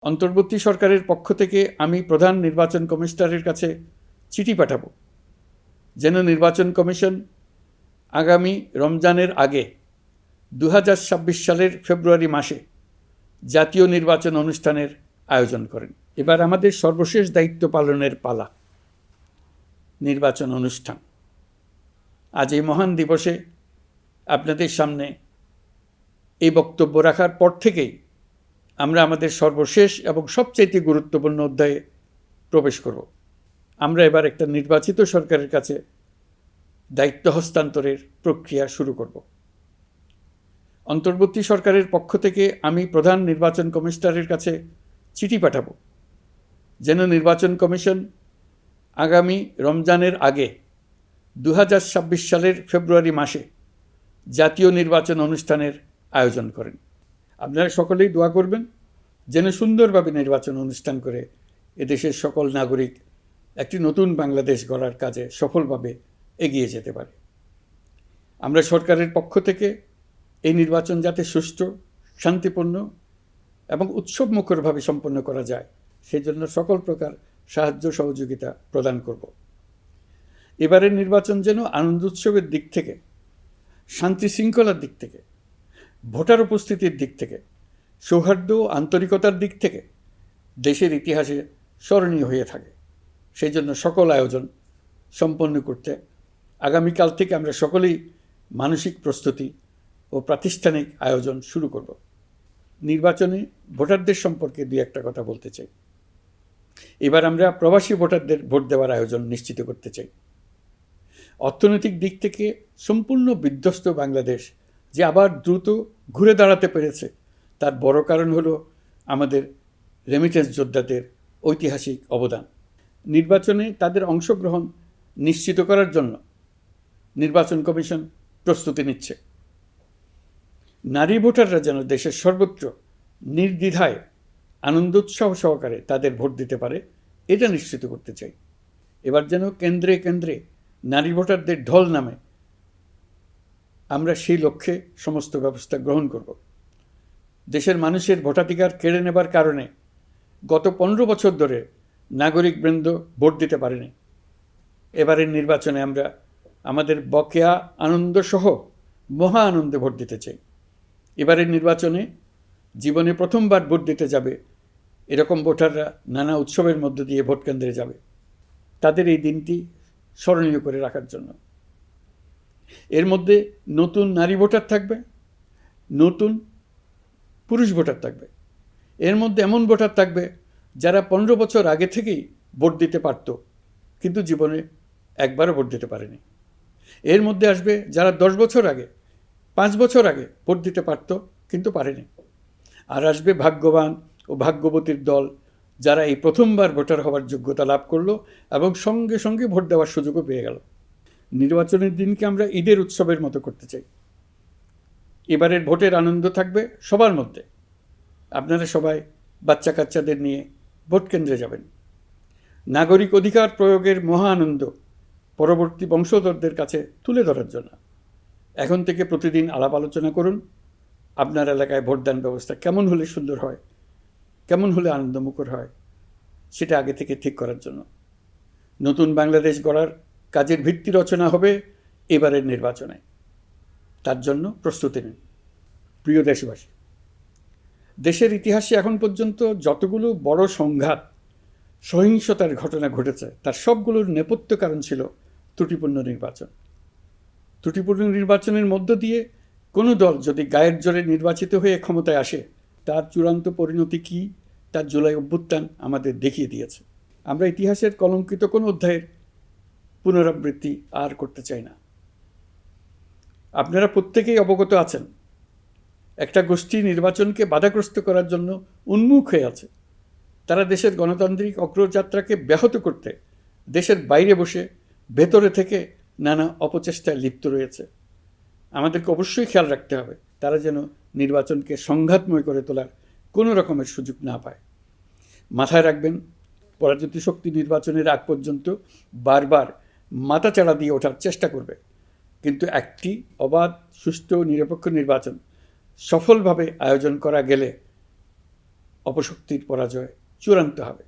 অন্তর্বর্তী সরকারের পক্ষ থেকে আমি প্রধান নির্বাচন কমিশনারের কাছে চিঠি পাঠাবো যেন নির্বাচন কমিশন আগামী রমজানের আগে 2026 সালের ফেব্রুয়ারি মাসে জাতীয় নির্বাচন অনুষ্ঠানের আয়োজন করেন। এবার আমাদের সর্বশেষ দায়িত্ব পালনের পালা, নির্বাচন অনুষ্ঠান। আজ এই মহান দিবসে আপনাদের সামনে এই বক্তব্য রাখার পর থেকেই আমরা আমাদের সর্বশেষ এবং সবচেয়ে গুরুত্বপূর্ণ অধ্যায়ে প্রবেশ করব। আমরা এবার একটা নির্বাচিত সরকারের কাছে দায়িত্ব হস্তান্তরের প্রক্রিয়া শুরু করব। অন্তর্বর্তী সরকারের পক্ষ থেকে আমি প্রধান নির্বাচন কমিশনারের কাছে চিঠি পাঠাবো যেন নির্বাচন কমিশন আগামী রমজানের আগে 2026 সালের ফেব্রুয়ারি মাসে জাতীয় নির্বাচন অনুষ্ঠানের আয়োজন করেন। আপনারা সকলেই দোয়া করবেন যেন সুন্দরভাবে নির্বাচন অনুষ্ঠান করে এদেশের সকল নাগরিক একটি নতুন বাংলাদেশ গড়ার কাজে সফলভাবে এগিয়ে যেতে পারে। আমরা সরকারের পক্ষ থেকে এই নির্বাচন যাতে সুষ্ঠু, শান্তিপূর্ণ এবং উৎসবমুখরভাবে সম্পন্ন করা যায় সেই জন্য সকল প্রকার সাহায্য সহযোগিতা প্রদান করব। এবারের নির্বাচন যেন আনন্দ উৎসবের দিক থেকে, শান্তি শৃঙ্খলার দিক থেকে, ভোটার উপস্থিতির দিক থেকে, সৌহার্দ্য ও আন্তরিকতার দিক থেকে দেশের ইতিহাসে স্মরণীয় হয়ে থাকে। সেই জন্য সকল আয়োজন সম্পন্ন করতে আগামীকাল থেকে আমরা সকলেই মানসিক প্রস্তুতি ও প্রাতিষ্ঠানিক আয়োজন শুরু করব। নির্বাচনে ভোটারদের সম্পর্কে দুই একটা কথা বলতে চাই। এবার আমরা প্রবাসী ভোটারদের ভোট দেওয়ার আয়োজন নিশ্চিত করতে চাই। অর্থনৈতিক দিক থেকে সম্পূর্ণ বিধ্বস্ত বাংলাদেশ যে আবার দ্রুত ঘুরে দাঁড়াতে পেরেছে তার বড় কারণ হলো আমাদের রেমিটেন্স যোদ্ধাদের ঐতিহাসিক অবদান। নির্বাচনে তাদের অংশগ্রহণ নিশ্চিত করার জন্য নির্বাচন কমিশন প্রস্তুতি নিচ্ছে। নারী ভোটাররা যেন দেশের সর্বত্র নির্দ্বিধায় আনন্দোৎসব সহকারে তাদের ভোট দিতে পারে এটা নিশ্চিত করতে চাই। এবার যেন কেন্দ্রে কেন্দ্রে নারী ভোটারদের ঢল নামে, আমরা সেই লক্ষ্যে সমস্ত ব্যবস্থা গ্রহণ করব। দেশের মানুষের ভোটাধিকার কেড়ে নেবার কারণে গত 15 বছর ধরে নাগরিকবৃন্দ ভোট দিতে পারেনি। এবারের নির্বাচনে আমরা আমাদের বকেয়া আনন্দসহ মহা আনন্দে ভোট দিতে চাই। এবারের নির্বাচনে জীবনে প্রথমবার ভোট দিতে যাবে এরকম ভোটাররা নানা উৎসবের মধ্য দিয়ে ভোট কেন্দ্রে যাবে, তাদের এই দিনটি স্মরণীয় করে রাখার জন্য। এর মধ্যে নতুন নারী ভোটার থাকবে, নতুন পুরুষ ভোটার থাকবে। এর মধ্যে এমন ভোটার থাকবে যারা 15 বছর আগে থেকেই ভোট দিতে পারত কিন্তু জীবনে একবারও ভোট দিতে পারেনি। এর মধ্যে আসবে যারা 10 বছর আগে, 5 বছর আগে ভোট দিতে পারত কিন্তু পারেনি। আর আসবে ভাগ্যবান ও ভাগ্যবতীর দল যারা এই প্রথমবার ভোটার হওয়ার যোগ্যতা লাভ করলো এবং সঙ্গে সঙ্গে ভোট দেওয়ার সুযোগও পেয়ে গেল। নির্বাচনের দিনকে আমরা ঈদের উৎসবের মতো করতে চাই। এবারের ভোটের আনন্দ থাকবে সবার মধ্যে। আপনারা সবাই বাচ্চা কাচ্চাদের নিয়ে ভোট কেন্দ্রে যাবেন। নাগরিক অধিকার প্রয়োগের মহা আনন্দ পরবর্তী বংশধরদের কাছে তুলে ধরার জন্য এখন থেকে প্রতিদিন আলাপ আলোচনা করুন। আপনার এলাকায় ভোটদান ব্যবস্থা কেমন হলে সুন্দর হয়, কেমন হলে আনন্দমুখর হয় সেটা আগে থেকে ঠিক করার জন্য নতুন বাংলাদেশ গড়ার কাজের ভিত্তি রচনা হবে এবারের নির্বাচনে। তার জন্য প্রস্তুতি নিন। প্রিয় দেশবাসী, দেশের ইতিহাসে এখন পর্যন্ত যতগুলো বড় সংঘাত, সহিংসতার ঘটনা ঘটেছে তার সবগুলোর নেপথ্য কারণ ছিল ত্রুটিপূর্ণ নির্বাচন। ত্রুটিপূর্ণ নির্বাচনের মধ্য দিয়ে কোনো দল যদি গায়ের জোরে নির্বাচিত হয়ে ক্ষমতায় আসে তার চূড়ান্ত পরিণতি কী তার জুলাই অভ্যুত্থান আমাদের দেখিয়ে দিয়েছে। আমরা ইতিহাসের কলঙ্কিত কোনো অধ্যায়ের পুনরাবৃত্তি আর করতে চাই না। আপনারা প্রত্যেকেই অবগত আছেন একটা গোষ্ঠী নির্বাচনকে বাধাগ্রস্ত করার জন্য উন্মুখ হয়ে আছে। তারা দেশের গণতান্ত্রিক অগ্রযাত্রাকে ব্যাহত করতে দেশের বাইরে বসে ভেতরে থেকে নানা অপচেষ্টায় লিপ্ত রয়েছে। আমাদেরকে অবশ্যই খেয়াল রাখতে হবে তারা যেন নির্বাচনকে সংঘাতময় করে তোলার কোনো রকমের সুযোগ না পায়। মাথায় রাখবেন, পরাজিত শক্তি নির্বাচনের আগ পর্যন্ত বারবার মাথাচাড়া দিয়ে ওঠার চেষ্টা করবে, কিন্তু একটি অবাধ, সুষ্ঠু, নিরপেক্ষ নির্বাচন সফলভাবে আয়োজন করা গেলে অপশক্তির পরাজয় চূড়ান্ত হবে।